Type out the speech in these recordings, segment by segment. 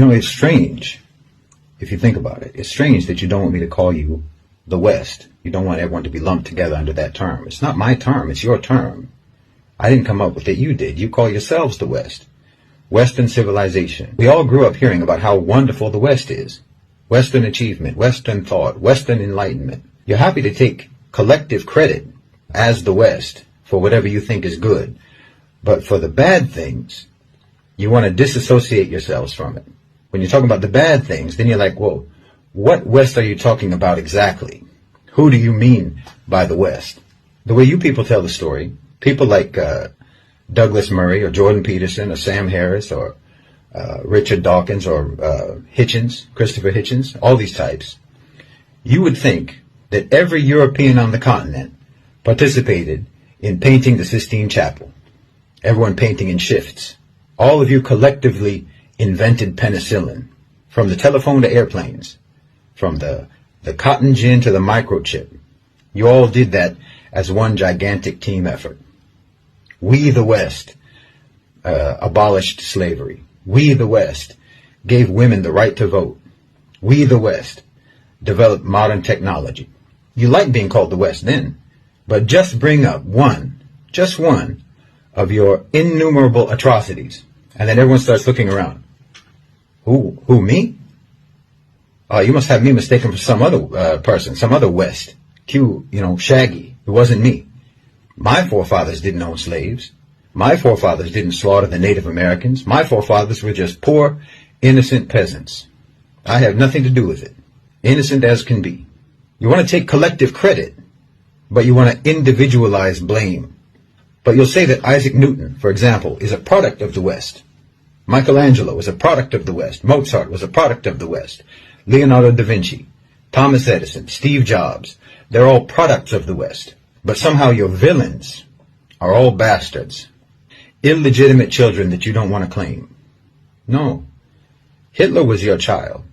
You know, it's strange, if you think about it. It's strange that you don't want me to call you the West. You don't want everyone to be lumped together under that term. It's not my term, it's your term. I didn't come up with it, you did. You call yourselves the West. Western civilization. We all grew up hearing about how wonderful the West is. Western achievement, Western thought, Western enlightenment. You're happy to take collective credit as the West for whatever you think is good. But for the bad things, you want to disassociate yourselves from it. When you're talking about the bad things, then you're like, well, what West are you talking about exactly? Who do you mean by the West? The way you people tell the story, people like Douglas Murray or Jordan Peterson or Sam Harris or Richard Dawkins or Hitchens, Christopher Hitchens, all these types, you would think that every European on the continent participated in painting the Sistine Chapel. Everyone painting in shifts. All of you collectively invented penicillin, from the telephone to airplanes, from the cotton gin to the microchip. You all did that as one gigantic team effort. We, the West, abolished slavery. We, the West, gave women the right to vote. We, the West, developed modern technology. You like being called the West then, but just bring up just one, of your innumerable atrocities, and then everyone starts looking around. Who, me? You must have me mistaken for some other person, some other West. Shaggy. It wasn't me. My forefathers didn't own slaves. My forefathers didn't slaughter the Native Americans. My forefathers were just poor, innocent peasants. I have nothing to do with it. Innocent as can be. You want to take collective credit, but you want to individualize blame. But you'll say that Isaac Newton, for example, is a product of the West. Michelangelo is a product of the West. Mozart was a product of the West. Leonardo da Vinci, Thomas Edison, Steve Jobs, they're all products of the West. But somehow your villains are all bastards. Illegitimate children that you don't want to claim. No. Hitler was your child.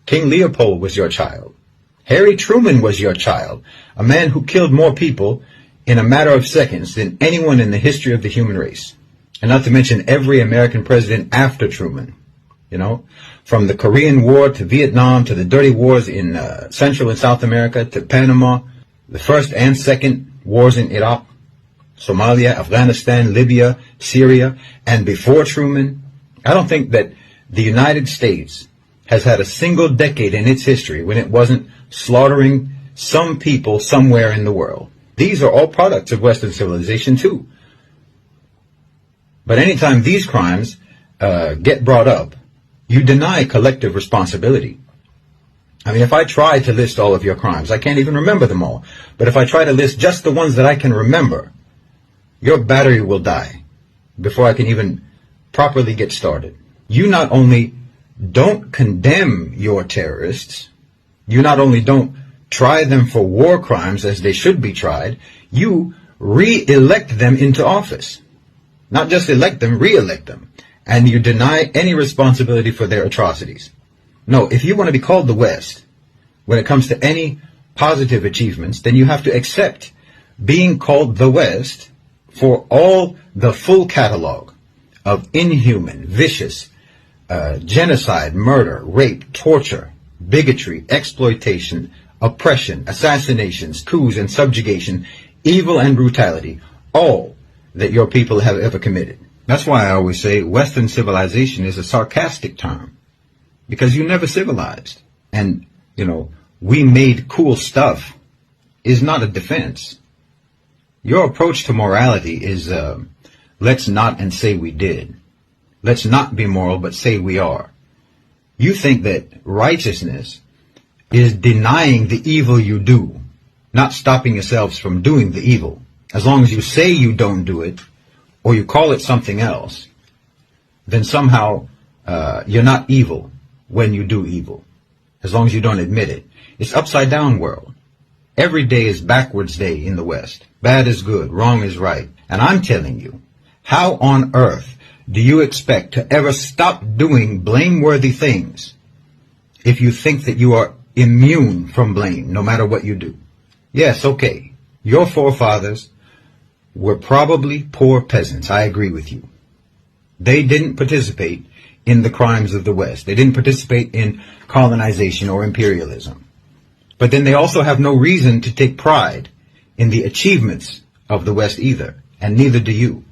King Leopold was your child. Harry Truman was your child. A man who killed more people in a matter of seconds than anyone in the history of the human race. And not to mention every American president after Truman. From the Korean War to Vietnam to the dirty wars in Central and South America to Panama, the first and second wars in Iraq, Somalia, Afghanistan, Libya, Syria, and before Truman. I don't think that the United States has had a single decade in its history when it wasn't slaughtering some people somewhere in the world. These are all products of Western civilization too. But anytime these crimes get brought up, you deny collective responsibility. I mean, if I try to list all of your crimes, I can't even remember them all. But if I try to list just the ones that I can remember, your battery will die before I can even properly get started. You not only don't condemn your terrorists, you not only don't try them for war crimes as they should be tried, you re-elect them into office. Not just elect them, re-elect them. And you deny any responsibility for their atrocities. No, if you want to be called the West, when it comes to any positive achievements, then you have to accept being called the West for all the full catalog of inhuman, vicious, genocide, murder, rape, torture, bigotry, exploitation, oppression, assassinations, coups and subjugation, evil and brutality, all that your people have ever committed. That's why I always say Western civilization is a sarcastic term, because you never civilized. And, we made cool stuff is not a defense. Your approach to morality is, let's not and say we did. Let's not be moral, but say we are. You think that righteousness is denying the evil you do, not stopping yourselves from doing the evil. As long as you say you don't do it, or you call it something else, then somehow you're not evil when you do evil, as long as you don't admit it. It's upside down world. Every day is backwards day in the West. Bad is good, wrong is right. And I'm telling you, how on earth do you expect to ever stop doing blameworthy things if you think that you are immune from blame no matter what you do? Yes, okay, your forefathers were probably poor peasants. I agree with you. They didn't participate in the crimes of the West. They didn't participate in colonization or imperialism. But then they also have no reason to take pride in the achievements of the West either, and neither do you.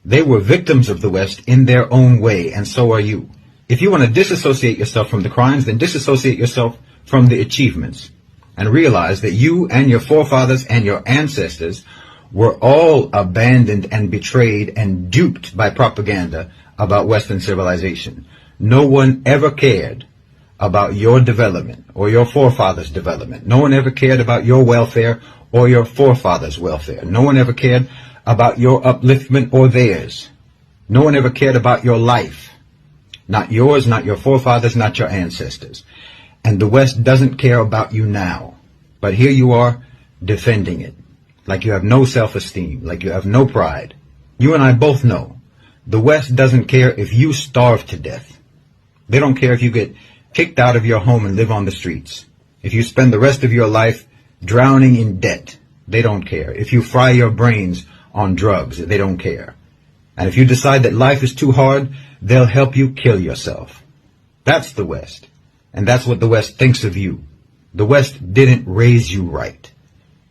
They were victims of the West in their own way, and so are you. If you want to disassociate yourself from the crimes, then disassociate yourself from the achievements, and realize that you and your forefathers and your ancestors were all abandoned and betrayed and duped by propaganda about Western civilization. No one ever cared about your development or your forefathers' development. No one ever cared about your welfare or your forefathers' welfare. No one ever cared about your upliftment or theirs. No one ever cared about your life. Not yours, not your forefathers, not your ancestors. And the West doesn't care about you now. But here you are defending it. Like you have no self-esteem, like you have no pride. You and I both know the West doesn't care if you starve to death. They don't care if you get kicked out of your home and live on the streets. If you spend the rest of your life drowning in debt, they don't care. If you fry your brains on drugs, they don't care. And if you decide that life is too hard, they'll help you kill yourself. That's the West. And that's what the West thinks of you. The West didn't raise you right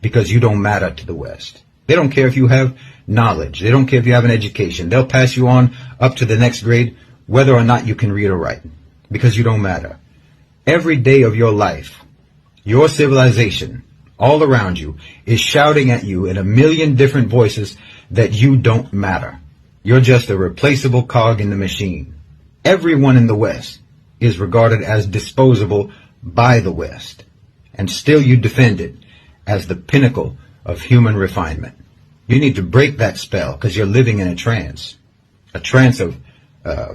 because you don't matter to the West. They don't care if you have knowledge. They don't care if you have an education. They'll pass you on up to the next grade whether or not you can read or write because you don't matter. Every day of your life, your civilization all around you is shouting at you in a million different voices that you don't matter. You're just a replaceable cog in the machine. Everyone in the West is regarded as disposable by the West, and still you defend it as the pinnacle of human refinement. You need to break that spell because you're living in a trance of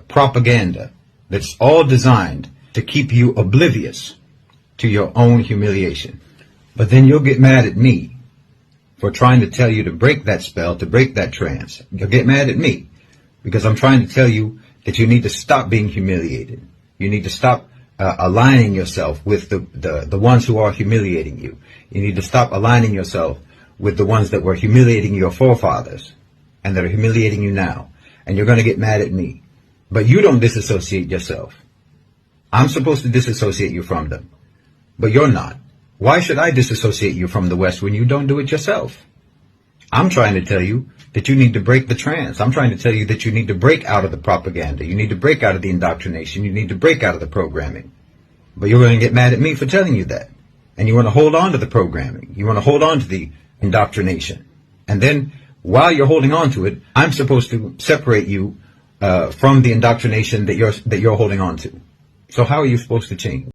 propaganda that's all designed to keep you oblivious to your own humiliation. But then you'll get mad at me for trying to tell you to break that spell, to break that trance. You'll get mad at me because I'm trying to tell you that you need to stop being humiliated. You need to stop aligning yourself with the ones who are humiliating you. You need to stop aligning yourself with the ones that were humiliating your forefathers and that are humiliating you now. And you're going to get mad at me. But you don't disassociate yourself. I'm supposed to disassociate you from them. But you're not. Why should I disassociate you from the West when you don't do it yourself? I'm trying to tell you that you need to break the trance. I'm trying to tell you that you need to break out of the propaganda. You need to break out of the indoctrination. You need to break out of the programming. But you're going to get mad at me for telling you that. And you want to hold on to the programming. You want to hold on to the indoctrination. And then while you're holding on to it, I'm supposed to separate you from the indoctrination that you're holding on to. So how are you supposed to change?